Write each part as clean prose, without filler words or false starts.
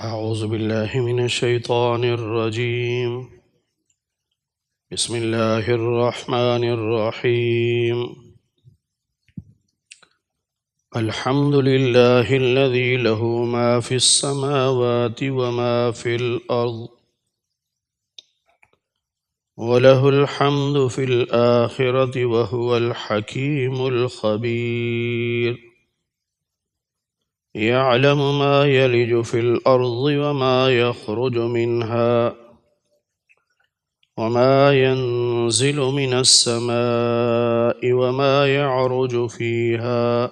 أعوذ بالله من الشيطان الرجيم. بسم الله الرحمن الرحيم. الحمد لله الذي له ما في السماوات وما في الأرض وله الحمد في الآخرة وهو الحكيم الخبير. يعلم ما يلج في الأرض وما يخرج منها وما ينزل من السماء وما يعرج فيها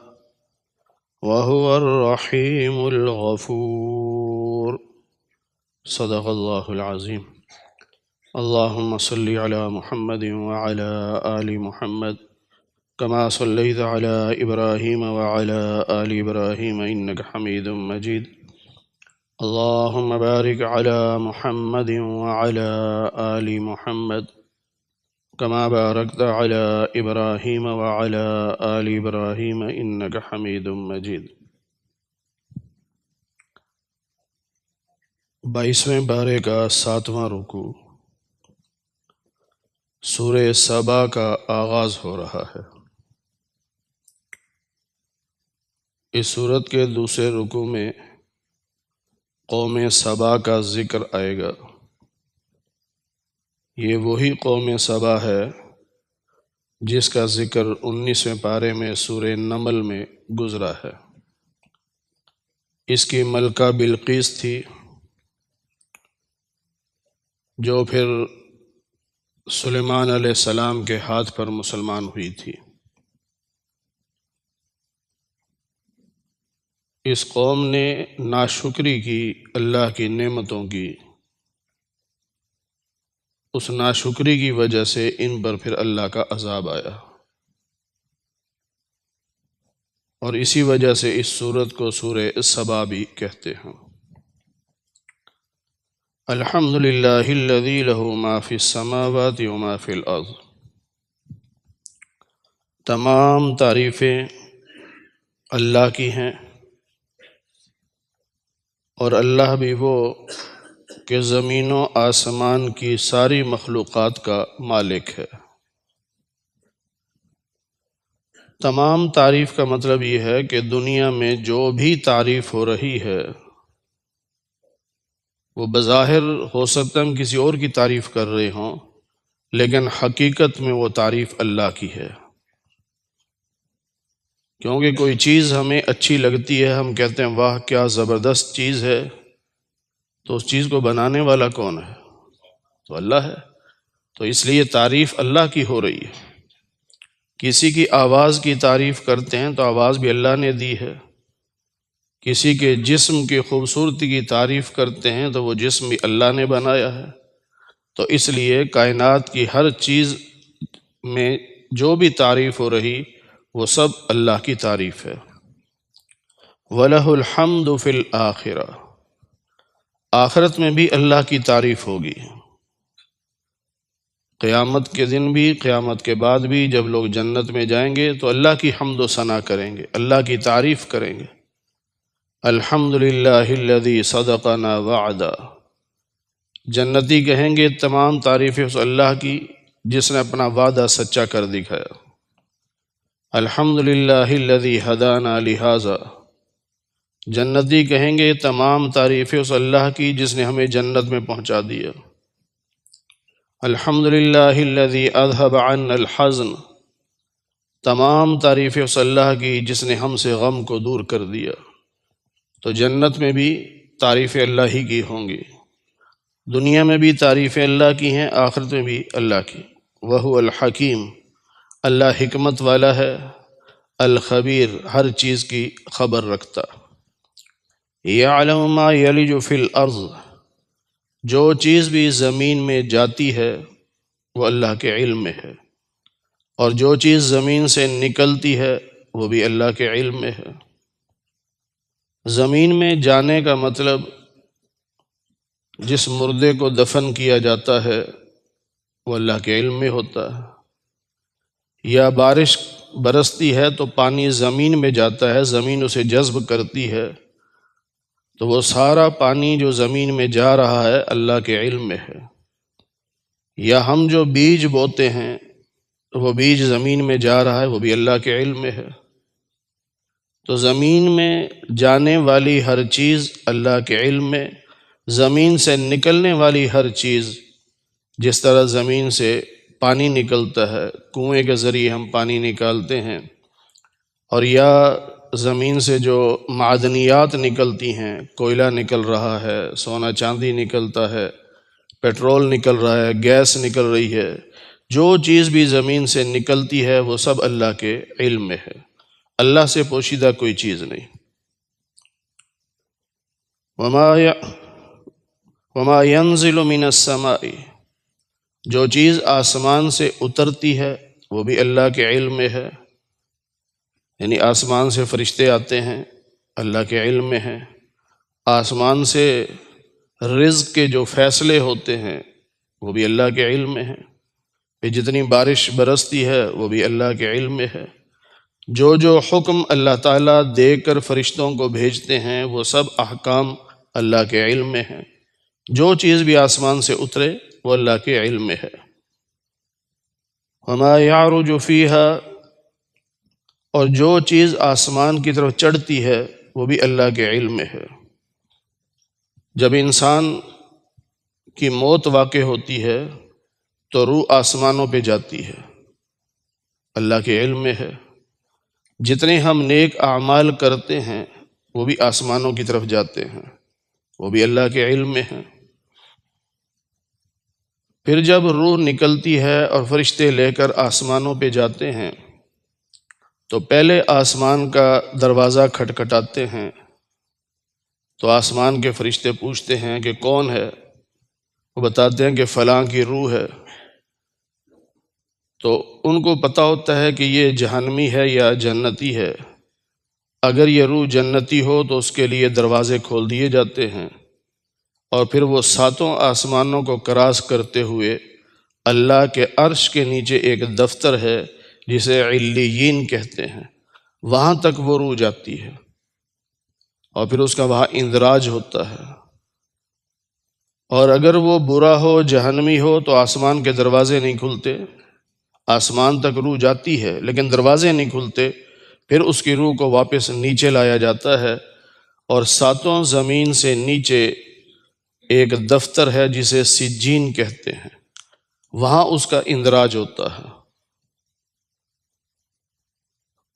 وهو الرحيم الغفور. صدق الله العظيم. اللهم صل على محمد وعلى آل محمد كما صليت على إبراهيم وعلى آل إبراهيم إنك حميد مجيد. اللهم بارك على محمد وعلى آل محمد كما باركت على إبراهيم وعلى آل إبراهيم إنك حميد مجيد. 22ویں بارے کا 7واں رکوع سورہ سبا کا آغاز ہو رہا ہے۔ اس سورت کے دوسرے رکوع میں قوم سبا کا ذکر آئے گا۔ یہ وہی قوم سبا ہے جس کا ذکر 19ویں پارے میں سورہ نمل میں گزرا ہے۔ اس کی ملکہ بلقیس تھی جو پھر سلیمان علیہ السلام کے ہاتھ پر مسلمان ہوئی تھی۔ اس قوم نے ناشکری کی اللہ کی نعمتوں کی، اس ناشکری کی وجہ سے ان پر پھر اللہ کا عذاب آیا، اور اسی وجہ سے اس سورت کو سورہ سبا بھی کہتے ہیں۔ الحمد للہ الذی لہ ما فی السماوات وما فی الارض۔ تمام تعریفیں اللہ کی ہیں، اور اللہ بھی وہ کہ زمین و آسمان کی ساری مخلوقات کا مالک ہے۔ تمام تعریف کا مطلب یہ ہے کہ دنیا میں جو بھی تعریف ہو رہی ہے وہ بظاہر ہو سکتا ہے ہم کسی اور کی تعریف کر رہے ہوں، لیکن حقیقت میں وہ تعریف اللہ کی ہے۔ کیونکہ کوئی چیز ہمیں اچھی لگتی ہے، ہم کہتے ہیں واہ کیا زبردست چیز ہے، تو اس چیز کو بنانے والا کون ہے؟ تو اللہ ہے۔ تو اس لیے تعریف اللہ کی ہو رہی ہے۔ کسی کی آواز کی تعریف کرتے ہیں تو آواز بھی اللہ نے دی ہے، کسی کے جسم کی خوبصورتی کی تعریف کرتے ہیں تو وہ جسم بھی اللہ نے بنایا ہے۔ تو اس لیے کائنات کی ہر چیز میں جو بھی تعریف ہو رہی وہ سب اللہ کی تعریف ہے۔ وَلَهُ الْحَمْدُ فِي الْآخِرَةِ۔ آخرت میں بھی اللہ کی تعریف ہوگی، قیامت کے دن بھی، قیامت کے بعد بھی، جب لوگ جنت میں جائیں گے تو اللہ کی حمد و ثنا کریں گے، اللہ کی تعریف کریں گے۔ الحمد للہ الذی صدقنا وعدا۔ جنتی کہیں گے تمام تعریفیں اس اللہ کی جس نے اپنا وعدہ سچا کر دکھایا۔ الحمد للہ الذی ہدانا لہذا۔ جنتی کہیں گے تمام تعریفیں اس اللہ کی جس نے ہمیں جنت میں پہنچا دیا۔ الحمد للہ الذی اذهب عنا الحزن۔ تمام تعریفیں اس اللہ کی جس نے ہم سے غم کو دور کر دیا۔ تو جنت میں بھی تعریفیں اللہ ہی کی ہوں گی، دنیا میں بھی تعریفیں اللہ کی ہیں، آخرت میں بھی اللہ کی۔ وَهُوَ الْحَكِيمُ۔ اللہ حکمت والا ہے، الخبیر ہر چیز کی خبر رکھتا۔ یعلم ما یلج فی الارض۔ جو چیز بھی زمین میں جاتی ہے وہ اللہ کے علم میں ہے، اور جو چیز زمین سے نکلتی ہے وہ بھی اللہ کے علم میں ہے۔ زمین میں جانے کا مطلب جس مردے کو دفن کیا جاتا ہے وہ اللہ کے علم میں ہوتا ہے، یا بارش برستی ہے تو پانی زمین میں جاتا ہے، زمین اسے جذب کرتی ہے، تو وہ سارا پانی جو زمین میں جا رہا ہے اللہ کے علم میں ہے، یا ہم جو بیج بوتے ہیں وہ بیج زمین میں جا رہا ہے وہ بھی اللہ کے علم میں ہے۔ تو زمین میں جانے والی ہر چیز اللہ کے علم میں، زمین سے نکلنے والی ہر چیز، جس طرح زمین سے پانی نکلتا ہے، کنویں کے ذریعے ہم پانی نکالتے ہیں، اور یا زمین سے جو معدنیات نکلتی ہیں، کوئلہ نکل رہا ہے، سونا چاندی نکلتا ہے، پیٹرول نکل رہا ہے، گیس نکل رہی ہے، جو چیز بھی زمین سے نکلتی ہے وہ سب اللہ کے علم میں ہے، اللہ سے پوشیدہ کوئی چیز نہیں۔ وما ينزل من السماء، جو چیز آسمان سے اترتی ہے وہ بھی اللہ کے علم میں ہے، یعنی آسمان سے فرشتے آتے ہیں اللہ کے علم میں ہیں، آسمان سے رزق کے جو فیصلے ہوتے ہیں وہ بھی اللہ کے علم میں ہیں، پھر جتنی بارش برستی ہے وہ بھی اللہ کے علم میں ہے، جو حکم اللہ تعالیٰ دے کر فرشتوں کو بھیجتے ہیں وہ سب احکام اللہ کے علم میں ہیں، جو چیز بھی آسمان سے اترے وہ اللہ کے علم میں ہے۔ وما يعرج فيها، اور جو چیز آسمان کی طرف چڑھتی ہے وہ بھی اللہ کے علم میں ہے۔ جب انسان کی موت واقع ہوتی ہے تو روح آسمانوں پہ جاتی ہے، اللہ کے علم میں ہے، جتنے ہم نیک اعمال کرتے ہیں وہ بھی آسمانوں کی طرف جاتے ہیں، وہ بھی اللہ کے علم میں ہیں۔ پھر جب روح نکلتی ہے اور فرشتے لے کر آسمانوں پہ جاتے ہیں تو پہلے آسمان کا دروازہ کھٹکھٹاتے ہیں، تو آسمان کے فرشتے پوچھتے ہیں کہ کون ہے، وہ بتاتے ہیں کہ فلاں کی روح ہے، تو ان کو پتہ ہوتا ہے کہ یہ جہنمی ہے یا جنتی ہے۔ اگر یہ روح جنتی ہو تو اس کے لیے دروازے کھول دیے جاتے ہیں، اور پھر وہ ساتوں آسمانوں کو کراس کرتے ہوئے اللہ کے عرش کے نیچے ایک دفتر ہے جسے علیین کہتے ہیں، وہاں تک وہ روح جاتی ہے، اور پھر اس کا وہاں اندراج ہوتا ہے، اور اگر وہ برا ہو جہنمی ہو تو آسمان کے دروازے نہیں کھلتے، آسمان تک روح جاتی ہے لیکن دروازے نہیں کھلتے، پھر اس کی روح کو واپس نیچے لایا جاتا ہے، اور ساتوں زمین سے نیچے ایک دفتر ہے جسے سجین کہتے ہیں، وہاں اس کا اندراج ہوتا ہے۔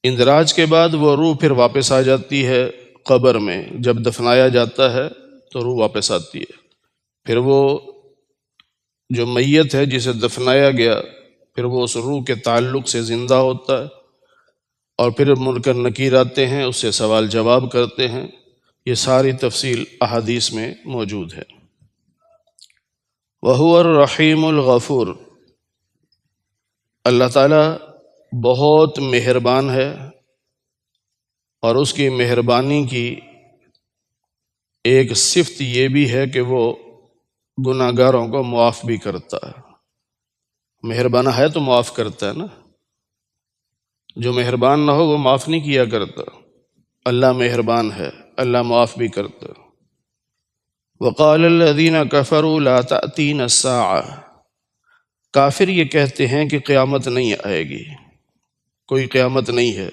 اندراج کے بعد وہ روح پھر واپس آ جاتی ہے قبر میں، جب دفنایا جاتا ہے تو روح واپس آتی ہے، پھر وہ جو میت ہے جسے دفنایا گیا پھر وہ اس روح کے تعلق سے زندہ ہوتا ہے، اور پھر منکر نکیر آتے ہیں، اس سے سوال جواب کرتے ہیں۔ یہ ساری تفصیل احادیث میں موجود ہے۔ وَهُوَ الرَّحِيمُ الْغَفُورُ، اللہ تعالیٰ بہت مہربان ہے، اور اس کی مہربانی کی ایک صفت یہ بھی ہے کہ وہ گناہ گاروں کو معاف بھی کرتا ہے۔ مہربان ہے تو معاف کرتا ہے نا، جو مہربان نہ ہو وہ معاف نہیں کیا کرتا۔ اللہ مہربان ہے، اللہ معاف بھی کرتا۔ وقال الذین کفروا لا تأتینا الساعہ، کافر یہ کہتے ہیں کہ قیامت نہیں آئے گی، کوئی قیامت نہیں ہے،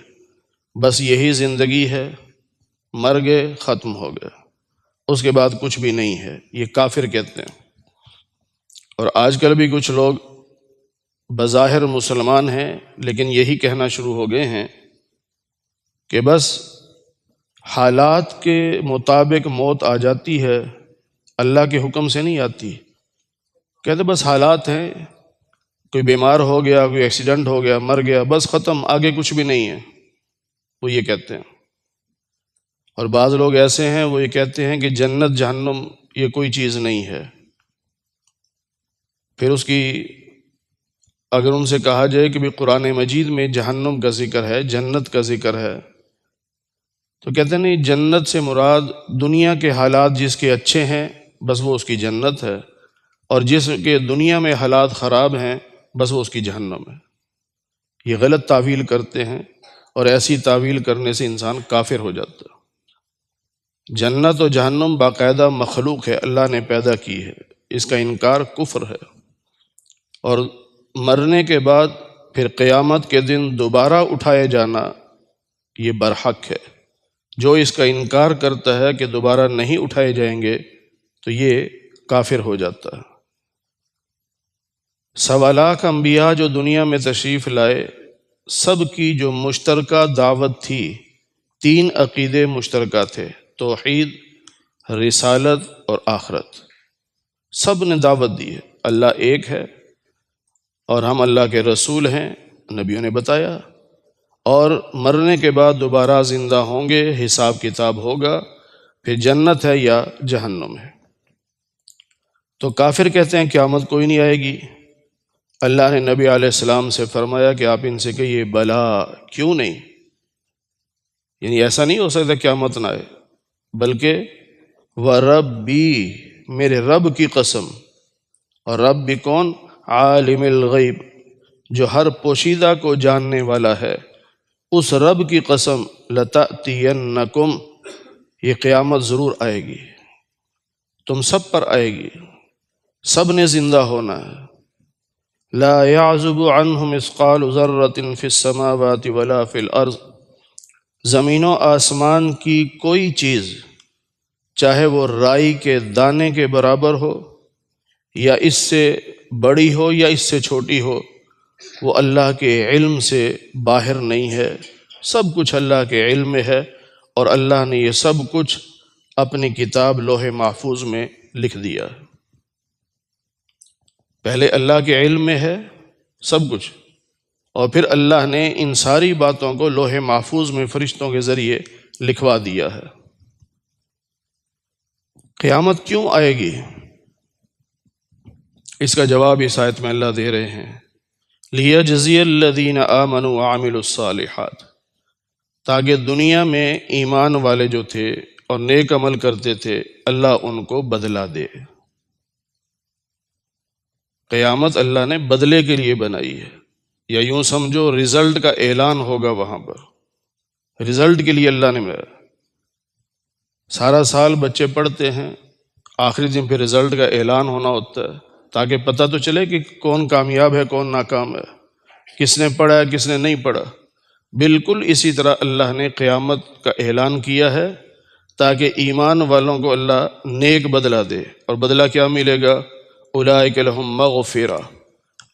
بس یہی زندگی ہے، مر گئے ختم ہو گئے، اس کے بعد کچھ بھی نہیں ہے، یہ کافر کہتے ہیں۔ اور آج کل بھی کچھ لوگ بظاہر مسلمان ہیں لیکن یہی کہنا شروع ہو گئے ہیں کہ بس حالات کے مطابق موت آ جاتی ہے، اللہ کے حکم سے نہیں آتی۔ کہتے بس حالات ہیں، کوئی بیمار ہو گیا، کوئی ایکسیڈنٹ ہو گیا، مر گیا، بس ختم، آگے کچھ بھی نہیں ہے، وہ یہ کہتے ہیں۔ اور بعض لوگ ایسے ہیں وہ یہ کہتے ہیں کہ جنت جہنم یہ کوئی چیز نہیں ہے۔ پھر اس کی اگر ان سے کہا جائے کہ بھی قرآن مجید میں جہنم کا ذکر ہے، جنت کا ذکر ہے، تو کہتے ہیں نہیں، جنت سے مراد دنیا کے حالات جس کے اچھے ہیں بس وہ اس کی جنت ہے، اور جس کے دنیا میں حالات خراب ہیں بس وہ اس کی جہنم ہے۔ یہ غلط تعویل کرتے ہیں، اور ایسی تعویل کرنے سے انسان کافر ہو جاتا ہے۔ جنت و جہنم باقاعدہ مخلوق ہے، اللہ نے پیدا کی ہے، اس کا انکار کفر ہے۔ اور مرنے کے بعد پھر قیامت کے دن دوبارہ اٹھائے جانا یہ برحق ہے۔ جو اس کا انکار کرتا ہے کہ دوبارہ نہیں اٹھائے جائیں گے تو یہ کافر ہو جاتا ہے۔ 1.25 لاکھ انبیاء جو دنیا میں تشریف لائے، سب کی جو مشترکہ دعوت تھی، 3 عقیدے مشترکہ تھے: توحید، رسالت اور آخرت۔ سب نے دعوت دی ہے، اللہ ایک ہے اور ہم اللہ کے رسول ہیں، نبیوں نے بتایا، اور مرنے کے بعد دوبارہ زندہ ہوں گے، حساب کتاب ہوگا، پھر جنت ہے یا جہنم ہے۔ تو کافر کہتے ہیں قیامت کوئی نہیں آئے گی۔ اللہ نے نبی علیہ السلام سے فرمایا کہ آپ ان سے کہیے بلا، کیوں نہیں؟ یعنی ایسا نہیں ہو سکتا قیامت نہ آئے، بلکہ وَرَبِّی، میرے رب کی قسم۔ اور رب بھی کون؟ عالم الغیب، جو ہر پوشیدہ کو جاننے والا ہے، اس رب کی قسم، لَتَأْتِيَنَّكُمْ، یہ قیامت ضرور آئے گی، تم سب پر آئے گی، سب نے زندہ ہونا ہے۔ لا يعزب عنه مثقال ذرة في السماوات ولا في الارض، زمین و آسمان کی کوئی چیز، چاہے وہ رائی کے دانے کے برابر ہو یا اس سے بڑی ہو یا اس سے چھوٹی ہو، وہ اللہ کے علم سے باہر نہیں ہے۔ سب کچھ اللہ کے علم میں ہے، اور اللہ نے یہ سب کچھ اپنی کتاب لوح محفوظ میں لکھ دیا۔ پہلے اللہ کے علم میں ہے سب کچھ، اور پھر اللہ نے ان ساری باتوں کو لوح محفوظ میں فرشتوں کے ذریعے لکھوا دیا ہے۔ قیامت کیوں آئے گی؟ اس کا جواب اس آیت میں اللہ دے رہے ہیں، لِيَجْزِيَ الَّذِينَ آمَنُوا وَعَمِلُوا الصَّالِحَاتِ، تاکہ دنیا میں ایمان والے جو تھے اور نیک عمل کرتے تھے، اللہ ان کو بدلہ دے۔ قیامت اللہ نے بدلے کے لیے بنائی ہے، یا یوں سمجھو رزلٹ کا اعلان ہوگا وہاں پر، رزلٹ کے لیے اللہ نے بنایا۔ سارا سال بچے پڑھتے ہیں، آخری دن پھر رزلٹ کا اعلان ہونا ہوتا ہے، تاکہ پتہ تو چلے کہ کون کامیاب ہے کون ناکام ہے، کس نے پڑھا ہے کس نے نہیں پڑھا۔ بالکل اسی طرح اللہ نے قیامت کا اعلان کیا ہے تاکہ ایمان والوں کو اللہ نیک بدلہ دے، اور بدلہ کیا ملے گا؟ اولئک لہم مغفرہ،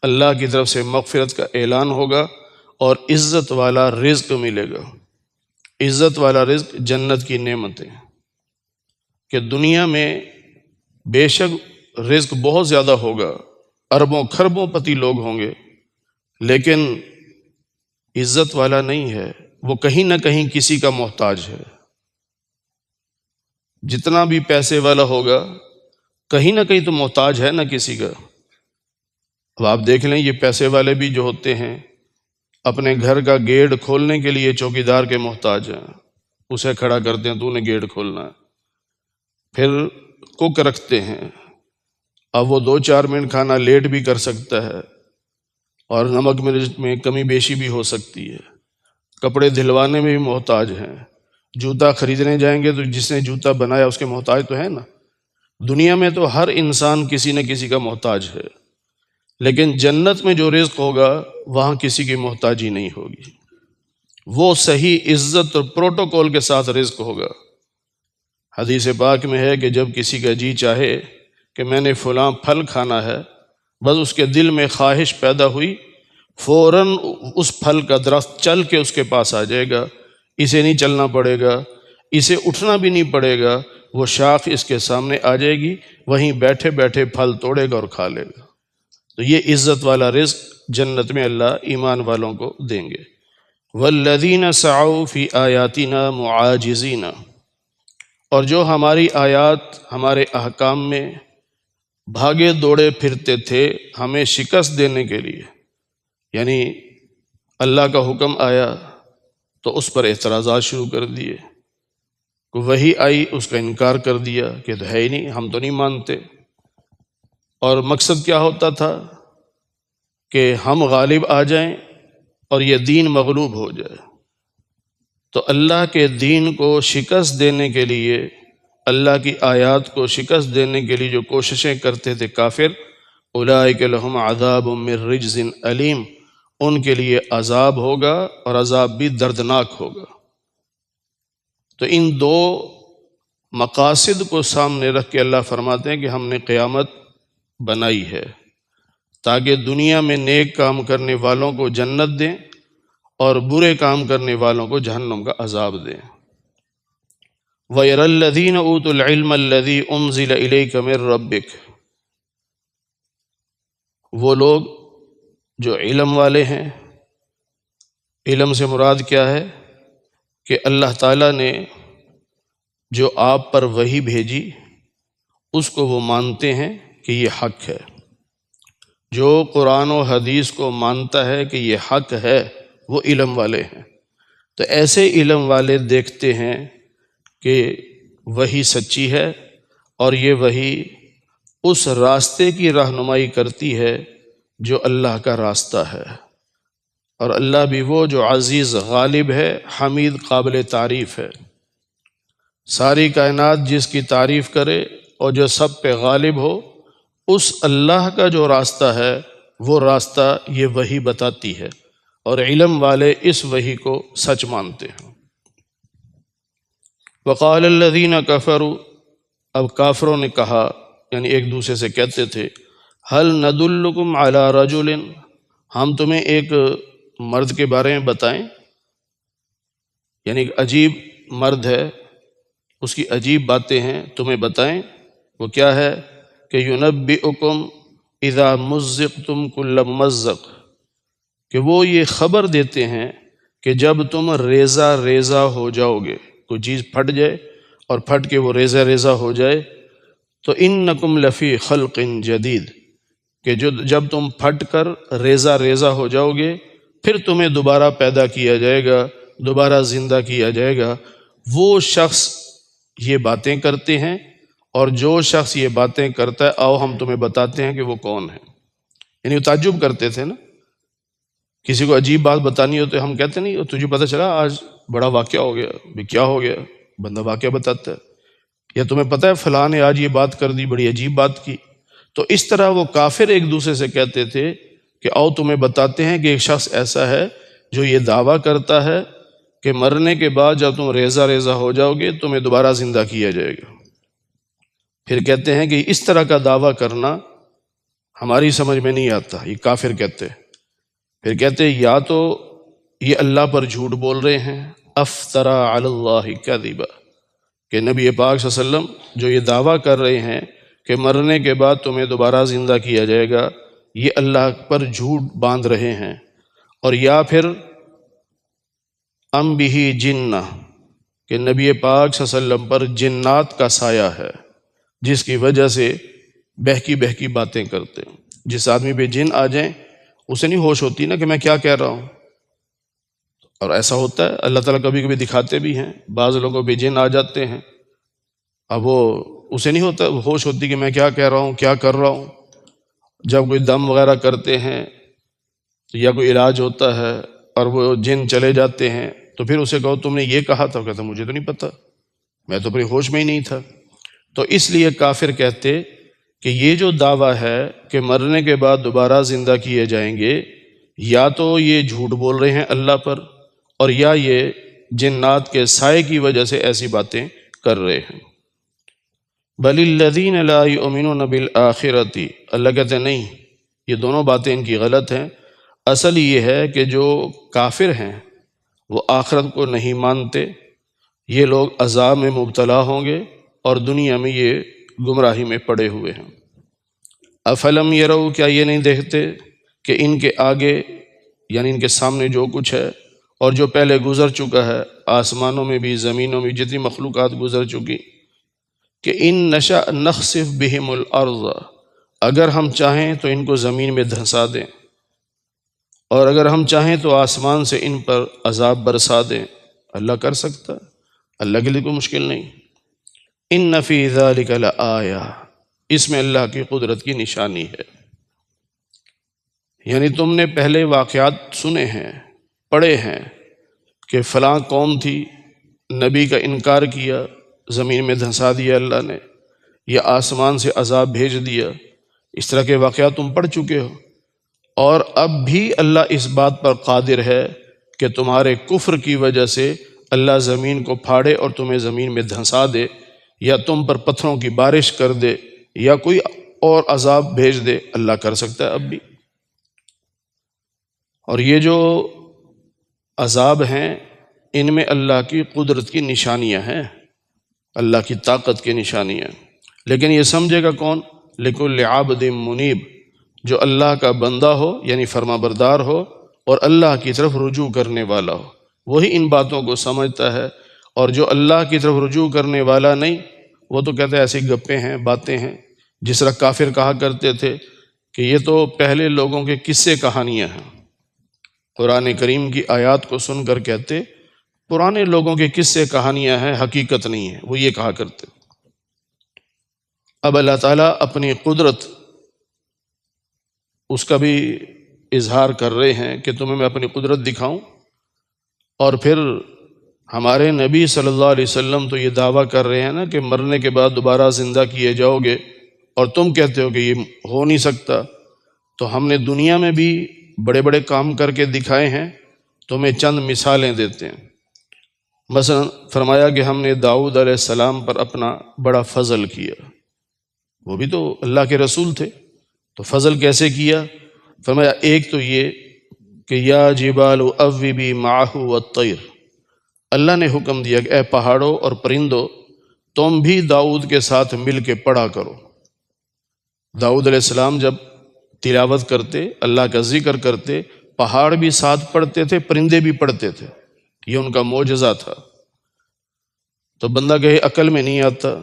اللہ کی طرف سے مغفرت کا اعلان ہوگا اور عزت والا رزق ملے گا۔ عزت والا رزق جنت کی نعمتیں، کہ دنیا میں بے شک رزق بہت زیادہ ہوگا، اربوں کھربوں پتی لوگ ہوں گے، لیکن عزت والا نہیں ہے، وہ کہیں نہ کہیں کسی کا محتاج ہے۔ جتنا بھی پیسے والا ہوگا کہیں نہ کہیں تو محتاج ہے نا کسی کا۔ اب آپ دیکھ لیں، یہ پیسے والے بھی جو ہوتے ہیں اپنے گھر کا گیٹ کھولنے کے لیے چوکیدار کے محتاج ہیں، اسے کھڑا کرتے ہیں تو نے گیٹ کھولنا ہے، پھر کوک رکھتے ہیں، اب وہ 2-4 منٹ کھانا لیٹ بھی کر سکتا ہے، اور نمک مرچ میں کمی بیشی بھی ہو سکتی ہے، کپڑے دھلوانے میں بھی محتاج ہیں، جوتا خریدنے جائیں گے تو جس نے جوتا بنایا اس کے محتاج تو ہے نا۔ دنیا میں تو ہر انسان کسی نہ کسی کا محتاج ہے، لیکن جنت میں جو رزق ہوگا وہاں کسی کی محتاجی نہیں ہوگی، وہ صحیح عزت اور پروٹوکول کے ساتھ رزق ہوگا۔ حدیث پاک میں ہے کہ جب کسی کا جی چاہے کہ میں نے فلاں پھل کھانا ہے، بس اس کے دل میں خواہش پیدا ہوئی، فوراً اس پھل کا درخت چل کے اس کے پاس آ جائے گا، اسے نہیں چلنا پڑے گا، اسے اٹھنا بھی نہیں پڑے گا، وہ شاخ اس کے سامنے آ جائے گی، وہیں بیٹھے بیٹھے پھل توڑے گا اور کھا لے گا۔ تو یہ عزت والا رزق جنت میں اللہ ایمان والوں کو دیں گے۔ والذین سعوا فی آیاتنا معاجزین، اور جو ہماری آیات ہمارے احکام میں بھاگے دوڑے پھرتے تھے ہمیں شکست دینے کے لیے، یعنی اللہ کا حکم آیا تو اس پر اعتراضات شروع کر دیے، وہی آئی اس کا انکار کر دیا کہ تو ہے ہی نہیں، ہم تو نہیں مانتے۔ اور مقصد کیا ہوتا تھا؟ کہ ہم غالب آ جائیں اور یہ دین مغلوب ہو جائے۔ تو اللہ کے دین کو شکست دینے کے لیے اللہ کی آیات کو شکست دینے کے لیے جو کوششیں کرتے تھے کافر، اولئک لہم عذاب من رجز علیم، ان کے لیے عذاب ہوگا اور عذاب بھی دردناک ہوگا۔ تو ان دو مقاصد کو سامنے رکھ کے اللہ فرماتے ہیں کہ ہم نے قیامت بنائی ہے تاکہ دنیا میں نیک کام کرنے والوں کو جنت دیں اور برے کام کرنے والوں کو جہنم کا عذاب دیں۔ وَيَرَى الَّذِينَ أُوتُوا الْعِلْمَ الَّذِي أُنزِلَ إِلَيْكَ مِن رَبِّكَ، وہ لوگ جو علم والے ہیں، علم سے مراد کیا ہے کہ اللہ تعالیٰ نے جو آپ پر وحی بھیجی اس کو وہ مانتے ہیں کہ یہ حق ہے۔ جو قرآن و حدیث کو مانتا ہے کہ یہ حق ہے وہ علم والے ہیں۔ تو ایسے علم والے دیکھتے ہیں کہ وحی سچی ہے اور یہ وحی اس راستے کی رہنمائی کرتی ہے جو اللہ کا راستہ ہے، اور اللہ بھی وہ جو عزیز غالب ہے، حمید قابل تعریف ہے۔ ساری کائنات جس کی تعریف کرے اور جو سب پہ غالب ہو، اس اللہ کا جو راستہ ہے وہ راستہ یہ وحی بتاتی ہے، اور علم والے اس وحی کو سچ مانتے ہیں۔ وقال الذین کفروا، اب کافروں نے کہا، یعنی ایک دوسرے سے کہتے تھے، هل ندلکم علی رجل، ہم تمہیں ایک مرد کے بارے میں بتائیں، یعنی ایک عجیب مرد ہے، اس کی عجیب باتیں ہیں، تمہیں بتائیں۔ وہ کیا ہے کہ ینبئکم اذا مزقتم کل ممزق، کہ وہ یہ خبر دیتے ہیں کہ جب تم ریزہ ریزہ ہو جاؤ گے، کوئی چیز پھٹ جائے اور پھٹ کے وہ ریزہ ریزہ ہو جائے، تو انکم لفی خلق جدید، کہ جب تم پھٹ کر ریزہ ریزہ ہو جاؤ گے پھر تمہیں دوبارہ پیدا کیا جائے گا، دوبارہ زندہ کیا جائے گا۔ وہ شخص یہ باتیں کرتے ہیں، اور جو شخص یہ باتیں کرتا ہے آؤ ہم تمہیں بتاتے ہیں کہ وہ کون ہے۔ یعنی وہ تعجب کرتے تھے نا، کسی کو عجیب بات بتانی ہو تو ہم کہتے نہیں تجھے پتہ چلا آج بڑا واقعہ ہو گیا، بھی کیا ہو گیا، بندہ واقعہ بتاتا ہے، یا تمہیں پتہ ہے فلاں نے آج یہ بات کر دی، بڑی عجیب بات کی۔ تو اس طرح وہ کافر ایک دوسرے سے کہتے تھے کہ آؤ تمہیں بتاتے ہیں کہ ایک شخص ایسا ہے جو یہ دعویٰ کرتا ہے کہ مرنے کے بعد جب تم ریزہ ریزہ ہو جاؤ گے تمہیں دوبارہ زندہ کیا جائے گا۔ پھر کہتے ہیں کہ اس طرح کا دعویٰ کرنا ہماری سمجھ میں نہیں آتا، یہ کافر کہتے۔ پھر کہتے یا تو یہ اللہ پر جھوٹ بول رہے ہیں، افترا علی اللہ کذبا، کہ نبی پاک صلی اللہ علیہ وسلم جو یہ دعویٰ کر رہے ہیں کہ مرنے کے بعد تمہیں دوبارہ زندہ کیا جائے گا، یہ اللہ پر جھوٹ باندھ رہے ہیں۔ اور یا پھر ام بہ جنہ، کہ نبی پاک صلی اللہ علیہ وسلم پر جنات کا سایہ ہے جس کی وجہ سے بہکی بہکی باتیں کرتے ہیں۔ جس آدمی پہ جن آ جائیں اسے نہیں ہوش ہوتی نا کہ میں کیا کہہ رہا ہوں، اور ایسا ہوتا ہے، اللہ تعالیٰ کبھی کبھی دکھاتے بھی ہیں، بعض لوگوں پہ جن آ جاتے ہیں، اب وہ اسے نہیں ہوتا ہوش ہوتی کہ میں کیا کہہ رہا ہوں، کیا کر رہا ہوں۔ جب کوئی دم وغیرہ کرتے ہیں یا کوئی علاج ہوتا ہے اور وہ جن چلے جاتے ہیں تو پھر اسے کہو تم نے یہ کہا تھا، کہتا مجھے تو نہیں پتہ، میں تو اپنی ہوش میں ہی نہیں تھا۔ تو اس لیے کافر کہتے کہ یہ جو دعویٰ ہے کہ مرنے کے بعد دوبارہ زندہ کیے جائیں گے، یا تو یہ جھوٹ بول رہے ہیں اللہ پر، اور یا یہ جنات کے سائے کی وجہ سے ایسی باتیں کر رہے ہیں۔ بل الذین لا یؤمنون بالآخرۃ، اللہ کہتے ہیں نہیں، یہ دونوں باتیں ان کی غلط ہیں۔ اصل یہ ہے کہ جو کافر ہیں وہ آخرت کو نہیں مانتے، یہ لوگ عذاب میں مبتلا ہوں گے اور دنیا میں یہ گمراہی میں پڑے ہوئے ہیں۔ افلم یروا، کیا یہ نہیں دیکھتے کہ ان کے آگے یعنی ان کے سامنے جو کچھ ہے اور جو پہلے گزر چکا ہے، آسمانوں میں بھی زمینوں میں جتنی مخلوقات گزر چکی، کہ ان نشأ نخسف بہم الارض، اگر ہم چاہیں تو ان کو زمین میں دھنسا دیں، اور اگر ہم چاہیں تو آسمان سے ان پر عذاب برسا دیں۔ اللہ کر سکتا ہے، اللہ کے لیے کوئی مشکل نہیں۔ ان فی ذلک لآیہ، اس میں اللہ کی قدرت کی نشانی ہے۔ یعنی تم نے پہلے واقعات سنے ہیں، پڑھے ہیں کہ فلاں قوم تھی، نبی کا انکار کیا، زمین میں دھنسا دیا اللہ نے، یا آسمان سے عذاب بھیج دیا، اس طرح کے واقعات تم پڑھ چکے ہو۔ اور اب بھی اللہ اس بات پر قادر ہے کہ تمہارے کفر کی وجہ سے اللہ زمین کو پھاڑے اور تمہیں زمین میں دھنسا دے، یا تم پر پتھروں کی بارش کر دے، یا کوئی اور عذاب بھیج دے، اللہ کر سکتا ہے اب بھی۔ اور یہ جو عذاب ہیں ان میں اللہ کی قدرت کی نشانیاں ہیں، اللہ کی طاقت کی نشانیاں، لیکن یہ سمجھے گا کون؟ لِكُلِّ عَبْدٍ مُنِيب، جو اللہ کا بندہ ہو یعنی فرما بردار ہو اور اللہ کی طرف رجوع کرنے والا ہو، وہی ان باتوں کو سمجھتا ہے۔ اور جو اللہ کی طرف رجوع کرنے والا نہیں، وہ تو کہتے ہیں ایسی گپیں ہیں، باتیں ہیں، جس طرح کافر کہا کرتے تھے کہ یہ تو پہلے لوگوں کے قصے کہانیاں ہیں۔ قرآن کریم کی آیات کو سن کر کہتے پرانے لوگوں کے قصے کہانیاں ہیں، حقیقت نہیں ہے، وہ یہ کہا کرتے۔ اب اللہ تعالیٰ اپنی قدرت اس کا بھی اظہار کر رہے ہیں کہ تمہیں میں اپنی قدرت دکھاؤں، اور پھر ہمارے نبی صلی اللہ علیہ وسلم تو یہ دعویٰ کر رہے ہیں نا کہ مرنے کے بعد دوبارہ زندہ کیے جاؤ گے، اور تم کہتے ہو کہ یہ ہو نہیں سکتا۔ تو ہم نے دنیا میں بھی بڑے بڑے کام کر کے دکھائے ہیں، تمہیں چند مثالیں دیتے ہیں۔ مثلا فرمایا کہ ہم نے داؤد علیہ السلام پر اپنا بڑا فضل کیا، وہ بھی تو اللہ کے رسول تھے، تو فضل کیسے کیا؟ فرمایا ایک تو یہ کہ یا جبال اوبی معہ والطیر، اللہ نے حکم دیا کہ اے پہاڑوں اور پرندوں تم بھی داؤد کے ساتھ مل کے پڑھا کرو۔ داؤد علیہ السلام جب تلاوت کرتے، اللہ کا ذکر کرتے، پہاڑ بھی ساتھ پڑھتے تھے، پرندے بھی پڑھتے تھے، یہ ان کا معجزہ تھا۔ تو بندہ کہے عقل میں نہیں آتا،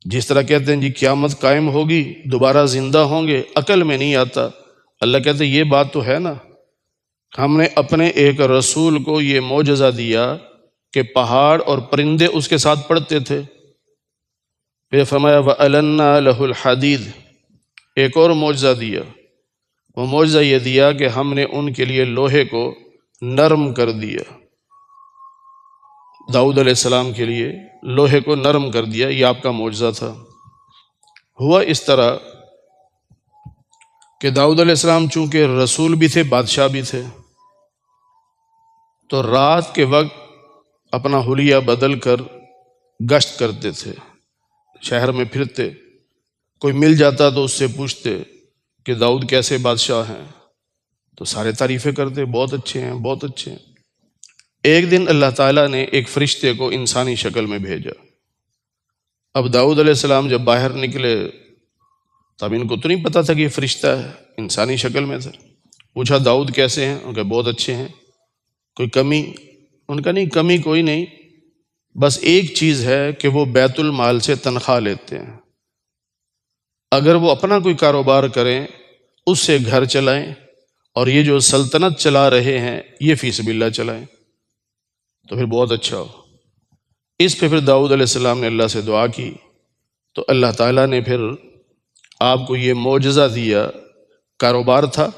جس طرح کہتے ہیں جی قیامت قائم ہوگی، دوبارہ زندہ ہوں گے، عقل میں نہیں آتا۔ اللہ کہتے یہ بات تو ہے نا، ہم نے اپنے ایک رسول کو یہ معجزہ دیا کہ پہاڑ اور پرندے اس کے ساتھ پڑھتے تھے۔ پھر فرمایا وَأَلَنَّا لَهُ الْحَدِيدَ، ایک اور معجزہ دیا، وہ معجزہ یہ دیا کہ ہم نے ان کے لیے لوہے کو نرم کر دیا۔ داؤد علیہ السلام کے لیے لوہے کو نرم کر دیا، یہ آپ کا معجزہ تھا۔ ہوا اس طرح کہ داؤد علیہ السلام چونکہ رسول بھی تھے، بادشاہ بھی تھے، تو رات کے وقت اپنا حلیہ بدل کر گشت کرتے تھے، شہر میں پھرتے، کوئی مل جاتا تو اس سے پوچھتے کہ داؤد کیسے بادشاہ ہیں، تو سارے تعریفیں کرتے، بہت اچھے ہیں، بہت اچھے ہیں۔ ایک دن اللہ تعالیٰ نے ایک فرشتے کو انسانی شکل میں بھیجا۔ اب داؤد علیہ السلام جب باہر نکلے تب ان کو تو نہیں پتا تھا کہ یہ فرشتہ ہے، انسانی شکل میں تھا۔ پوچھا داؤد کیسے ہیں؟ ان کا بہت اچھے ہیں۔ کوئی کمی؟ ان کا نہیں، کمی کوئی نہیں، بس ایک چیز ہے کہ وہ بیت المال سے تنخواہ لیتے ہیں، اگر وہ اپنا کوئی کاروبار کریں اس سے گھر چلائیں، اور یہ جو سلطنت چلا رہے ہیں یہ فی سبیل اللہ چلائیں، تو پھر بہت اچھا ہو۔ اس پہ پھر داؤد علیہ السلام نے اللہ سے دعا کی، تو اللہ تعالیٰ نے پھر آپ کو یہ معجزہ دیا، کاروبار تھا،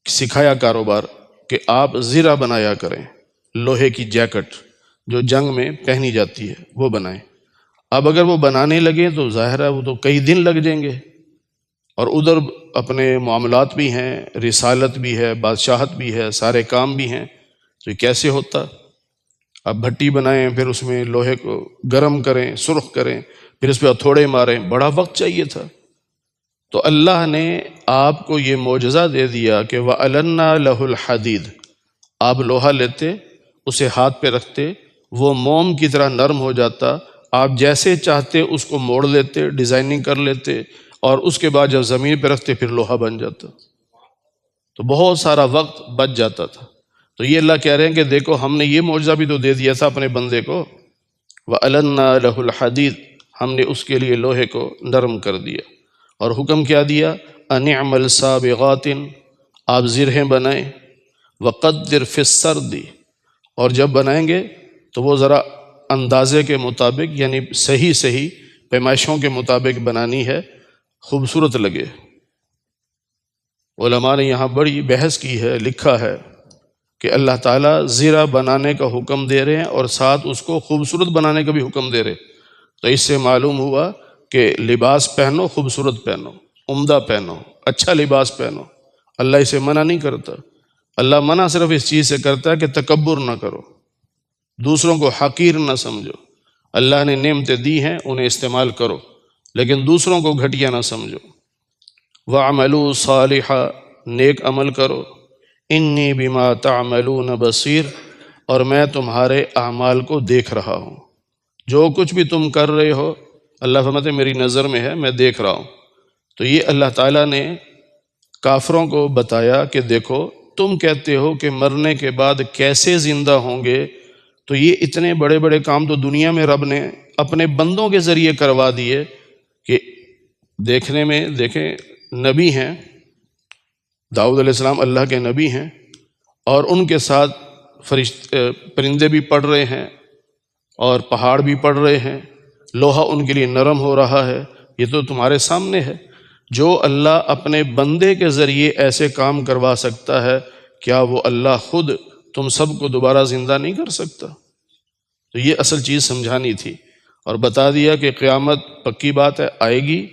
سکھایا کاروبار کہ آپ زرہ بنایا کریں، لوہے کی جیکٹ جو جنگ میں پہنی جاتی ہے وہ بنائیں۔ اب اگر وہ بنانے لگے تو ظاہر ہے وہ تو کئی دن لگ جائیں گے، اور ادھر اپنے معاملات بھی ہیں، رسالت بھی ہے، بادشاہت بھی ہے، سارے کام بھی ہیں، تو یہ کیسے ہوتا؟ اب بھٹی بنائیں، پھر اس میں لوہے کو گرم کریں، سرخ کریں، پھر اس پہ ہتھوڑے ماریں، بڑا وقت چاہیے تھا۔ تو اللہ نے آپ کو یہ معجزہ دے دیا کہ وَأَلَنَّا لَهُ الْحَدِيدَ، آپ لوہا لیتے، اسے ہاتھ پہ رکھتے، وہ موم کی طرح نرم ہو جاتا، آپ جیسے چاہتے اس کو موڑ لیتے، ڈیزائننگ کر لیتے، اور اس کے بعد جب زمین پہ رکھتے پھر لوہا بن جاتا، تو بہت سارا وقت بچ جاتا تھا۔ تو یہ اللہ کہہ رہے ہیں کہ دیکھو ہم نے یہ معجزہ بھی تو دے دیا تھا اپنے بندے کو، وَأَلَنَّا لَهُ الْحَدِيدَ، ہم نے اس کے لیے لوہے کو نرم کر دیا، اور حکم کیا دیا؟ أَنِ اعْمَلْ سَابِغَاتٍ، آپ زرہیں بنائیں، وَقَدِّرْ فِي السَّرْدِ، اور جب بنائیں گے تو وہ ذرا اندازے کے مطابق، یعنی صحیح پیمائشوں کے مطابق بنانی ہے، خوبصورت لگے۔ علماء نے یہاں بڑی بحث کی ہے، لکھا ہے کہ اللہ تعالیٰ زرہ بنانے کا حکم دے رہے ہیں اور ساتھ اس کو خوبصورت بنانے کا بھی حکم دے رہے. تو اس سے معلوم ہوا کہ لباس پہنو، خوبصورت پہنو، عمدہ پہنو، اچھا لباس پہنو. اللہ اسے منع نہیں کرتا. اللہ منع صرف اس چیز سے کرتا ہے کہ تکبر نہ کرو، دوسروں کو حقیر نہ سمجھو. اللہ نے نعمتیں دی ہیں، انہیں استعمال کرو، لیکن دوسروں کو گھٹیا نہ سمجھو. وَعْمَلُوا صَالِحًا، نیک عمل کرو. انی بما تعملون بصیر، اور میں تمہارے اعمال کو دیکھ رہا ہوں. جو کچھ بھی تم کر رہے ہو اللہ فرماتے ہیں میری نظر میں ہے، میں دیکھ رہا ہوں. تو یہ اللہ تعالیٰ نے کافروں کو بتایا کہ دیکھو تم کہتے ہو کہ مرنے کے بعد کیسے زندہ ہوں گے، تو یہ اتنے بڑے بڑے کام تو دنیا میں رب نے اپنے بندوں کے ذریعے کروا دیے کہ دیکھنے میں دیکھیں نبی ہیں، داؤد علیہ السلام اللہ کے نبی ہیں، اور ان کے ساتھ پرندے بھی پڑھ رہے ہیں اور پہاڑ بھی پڑھ رہے ہیں، لوہا ان کے لیے نرم ہو رہا ہے. یہ تو تمہارے سامنے ہے. جو اللہ اپنے بندے کے ذریعے ایسے کام کروا سکتا ہے، کیا وہ اللہ خود تم سب کو دوبارہ زندہ نہیں کر سکتا؟ تو یہ اصل چیز سمجھانی تھی، اور بتا دیا کہ قیامت پکی بات ہے آئے گی،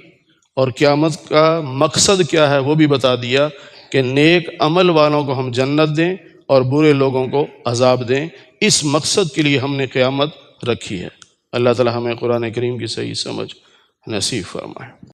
اور قیامت کا مقصد کیا ہے وہ بھی بتا دیا کہ نیک عمل والوں کو ہم جنت دیں اور برے لوگوں کو عذاب دیں. اس مقصد کے لیے ہم نے قیامت رکھی ہے. اللہ تعالی ہمیں قرآن کریم کی صحیح سمجھ نصیب فرمائے.